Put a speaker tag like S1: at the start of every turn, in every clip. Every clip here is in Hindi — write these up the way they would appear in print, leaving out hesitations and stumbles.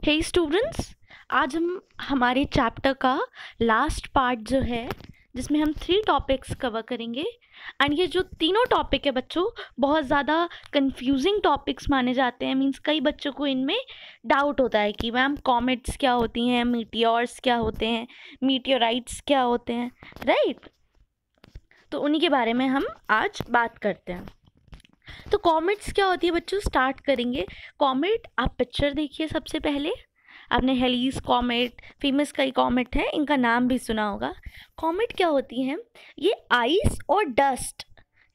S1: हे स्टूडेंट्स, आज हम हमारे चैप्टर का लास्ट पार्ट जो है जिसमें हम 3 टॉपिक्स कवर करेंगे। एंड ये जो तीनों टॉपिक है बच्चों बहुत ज़्यादा कंफ्यूजिंग टॉपिक्स माने जाते हैं। मीन्स कई बच्चों को इनमें डाउट होता है कि मैम कॉमेट्स क्या होती हैं, मीटियोर्स क्या होते हैं, मीटियोराइट्स क्या होते हैं, राइट। तो उन्हीं के बारे में हम आज बात करते हैं। तो कॉमेट्स क्या होती है बच्चों, स्टार्ट करेंगे। कॉमेट, आप पिक्चर देखिए। सबसे पहले आपने हेलीज कॉमेट, फेमस कई कॉमेट हैं, इनका नाम भी सुना होगा। कॉमेट क्या होती हैं, ये आइस और डस्ट,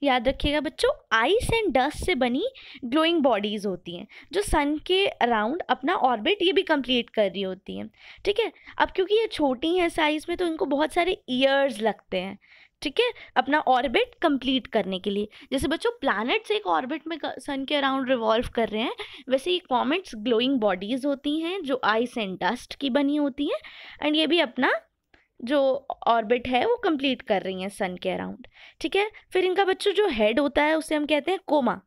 S1: याद रखिएगा बच्चों, आइस एंड डस्ट से बनी ग्लोइंग बॉडीज़ होती हैं जो सन के अराउंड अपना ऑर्बिट ये भी कंप्लीट कर रही होती हैं। ठीक है, अब क्योंकि ये छोटी हैं साइज़ में तो इनको बहुत सारे ईयर्स लगते हैं, ठीक है, अपना ऑर्बिट कंप्लीट करने के लिए। जैसे बच्चों प्लैनेट्स एक ऑर्बिट में सन के अराउंड रिवॉल्व कर रहे हैं, वैसे ये कॉमेट्स ग्लोइंग बॉडीज़ होती हैं जो आइस एंड डस्ट की बनी होती हैं। एंड ये भी अपना जो ऑर्बिट है वो कंप्लीट कर रही हैं सन के अराउंड। ठीक है, फिर इनका बच्चों जो हेड होता है उसे हम कहते हैं कोमा।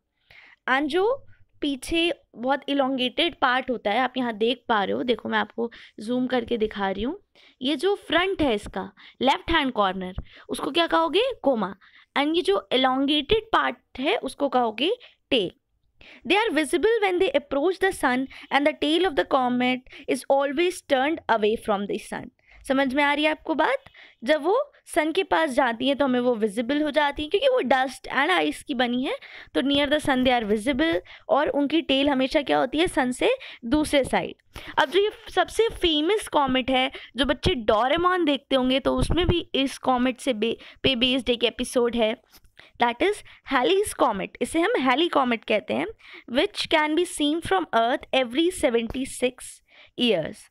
S1: एंड जो पीछे बहुत इलोंगेटेड पार्ट होता है, आप यहाँ देख पा रहे हो, देखो मैं आपको जूम करके दिखा रही हूँ। ये जो फ्रंट है इसका लेफ्ट हैंड कॉर्नर, उसको क्या कहोगे, कोमा। एंड ये जो इलोंगेटेड पार्ट है उसको कहोगे tell. They are visible when they approach the sun and the tail of the comet is always turned away from the sun. समझ में आ रही है आपको बात? जब वो सन के पास जाती हैं तो हमें वो विजिबल हो जाती हैं क्योंकि वो डस्ट एंड आइस की बनी है, तो near the sun they are visible. और उनकी टेल हमेशा क्या होती है, सन से दूसरे साइड। अब जो ये सबसे फेमस कॉमेट है, जो बच्चे डोरेमोन देखते होंगे तो उसमें भी इस कॉमेट से पे बेस्ड एक एपिसोड है, दैट इज हैलीज कॉमेट। इसे हम हैली कॉमेट कहते हैं, which can be seen from earth every 76 years.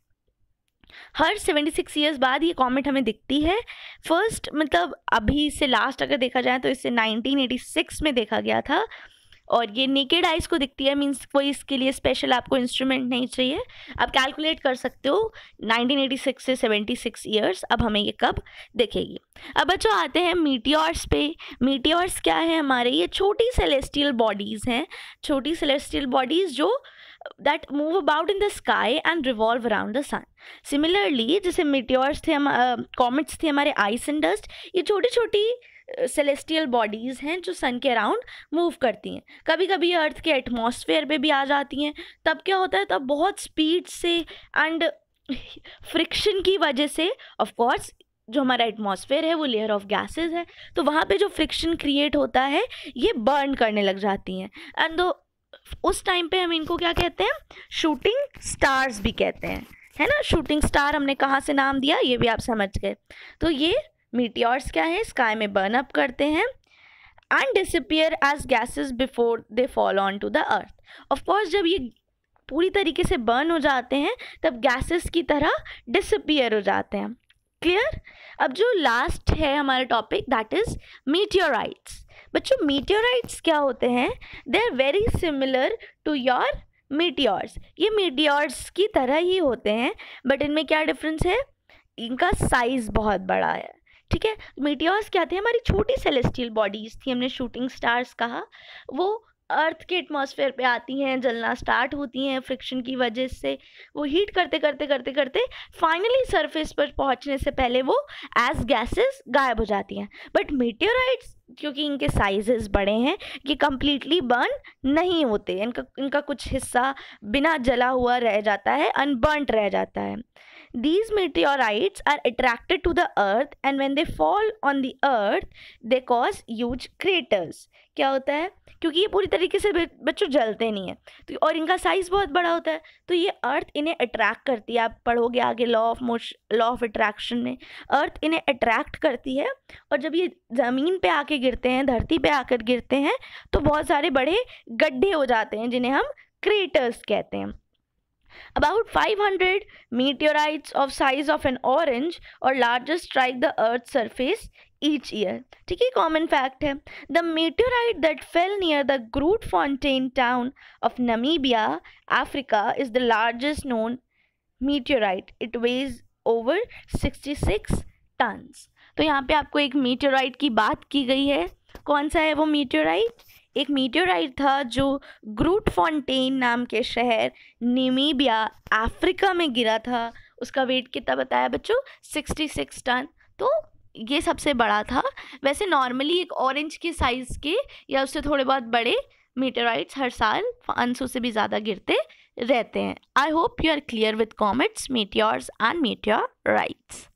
S1: Her 76 years बाद ये कॉमेट हमें दिखती है। फर्स्ट मतलब अभी से लास्ट अगर देखा जाए तो इसे 1986 में देखा गया था, और ये नेकेड आइज को दिखती है। मीन्स कोई इसके लिए स्पेशल आपको इंस्ट्रूमेंट नहीं चाहिए, आप कैलकुलेट कर सकते हो 1986 से 76 ईयर्स अब हमें ये कब दिखेगी। अब बच्चों आते हैं मीटियोर्स पे। मीटियोर्स क्या है हमारे, ये छोटी सेलेस्टियल बॉडीज़ हैं, छोटी सेलेस्टियल बॉडीज़ जो that move about in the sky and revolve around the sun. Similarly जैसे मीटियोर्स थे, हम कॉमेट्स थे हमारे आइस एंड डस्ट, ये छोटी छोटी सेलेस्टियल बॉडीज़ हैं जो सन के अराउंड मूव करती हैं। कभी कभी अर्थ के एटमॉस्फेयर पे भी आ जाती हैं। तब क्या होता है, तब बहुत स्पीड से एंड फ्रिक्शन की वजह से, ऑफ कोर्स जो हमारा एटमॉस्फेयर है वो लेयर ऑफ गैसेस है, तो वहाँ पे जो फ्रिक्शन क्रिएट होता है ये बर्न करने लग जाती हैं। एंड उस टाइम पे हम इनको क्या कहते हैं, शूटिंग स्टार्स भी कहते हैं, है ना। शूटिंग स्टार हमने कहाँ से नाम दिया ये भी आप समझ गए। तो ये मीटियोर्स क्या है, स्काई में बर्न अप करते हैं and disappear as gases before they fall on to the earth. Of course जब ये पूरी तरीके से बर्न हो जाते हैं तब गैसेस की तरह डिसअपियर हो जाते हैं। क्लियर। अब जो लास्ट है हमारा टॉपिक दैट इज मीटियोराइट्स। बच्चों मीटियोराइट्स क्या होते हैं, they are very similar to your meteors. ये मीटियोर्स की तरह ही होते हैं, बट इनमें क्या डिफरेंस है, इनका साइज बहुत बड़ा है। ठीक है, मीटियोर्स क्या थे, हमारी छोटी सेलेस्टियल बॉडीज़ थी, हमने शूटिंग स्टार्स कहा। वो अर्थ के एटमॉस्फेयर पे आती हैं, जलना स्टार्ट होती हैं फ्रिक्शन की वजह से, वो हीट करते करते करते करते फाइनली सरफेस पर पहुंचने से पहले वो एज गैसेस गायब हो जाती हैं। बट मीटियोराइट्स क्योंकि इनके साइजेस बड़े हैं, ये कम्प्लीटली बर्न नहीं होते, इनका कुछ हिस्सा बिना जला हुआ रह जाता है, अनबर्नड रह जाता है। These meteorites are attracted to the earth and when they fall on the earth they cause huge craters। क्या होता है, क्योंकि ये पूरी तरीके से बच्चों जलते नहीं है तो, और इनका साइज बहुत बड़ा होता है, तो ये अर्थ इन्हें अट्रैक्ट करती है। आप पढ़ोगे आगे लॉ ऑफ अट्रैक्शन में, अर्थ इन्हें अट्रैक्ट करती है, और जब ये ज़मीन पे आके गिरते हैं, धरती पे आकर गिरते हैं, तो बहुत सारे बड़े गड्ढे हो जाते हैं जिन्हें हम क्रेटर्स कहते हैं। About 500 meteorites of size of an orange or larger strike the Earth's surface each year। ठीक है, कॉमन फैक्ट है। The meteorite that fell near the Grootfontein town of Namibia, Africa, is the largest known meteorite. It weighs over 66 tons। तो यहाँ पे आपको एक meteorite की बात की गई है। कौन सा है वो meteorite? एक मीटियोराइट था जो ग्रूटफॉन्टेन नाम के शहर नामीबिया अफ्रीका में गिरा था। उसका वेट कितना बताया बच्चों? 66 टन। तो ये सबसे बड़ा था। वैसे नॉर्मली एक ऑरेंज के साइज़ के या उससे थोड़े बहुत बड़े मीटेराइट्स हर साल 500 से भी ज़्यादा गिरते रहते हैं। I hope you are clear with comets, meteors and meteorites.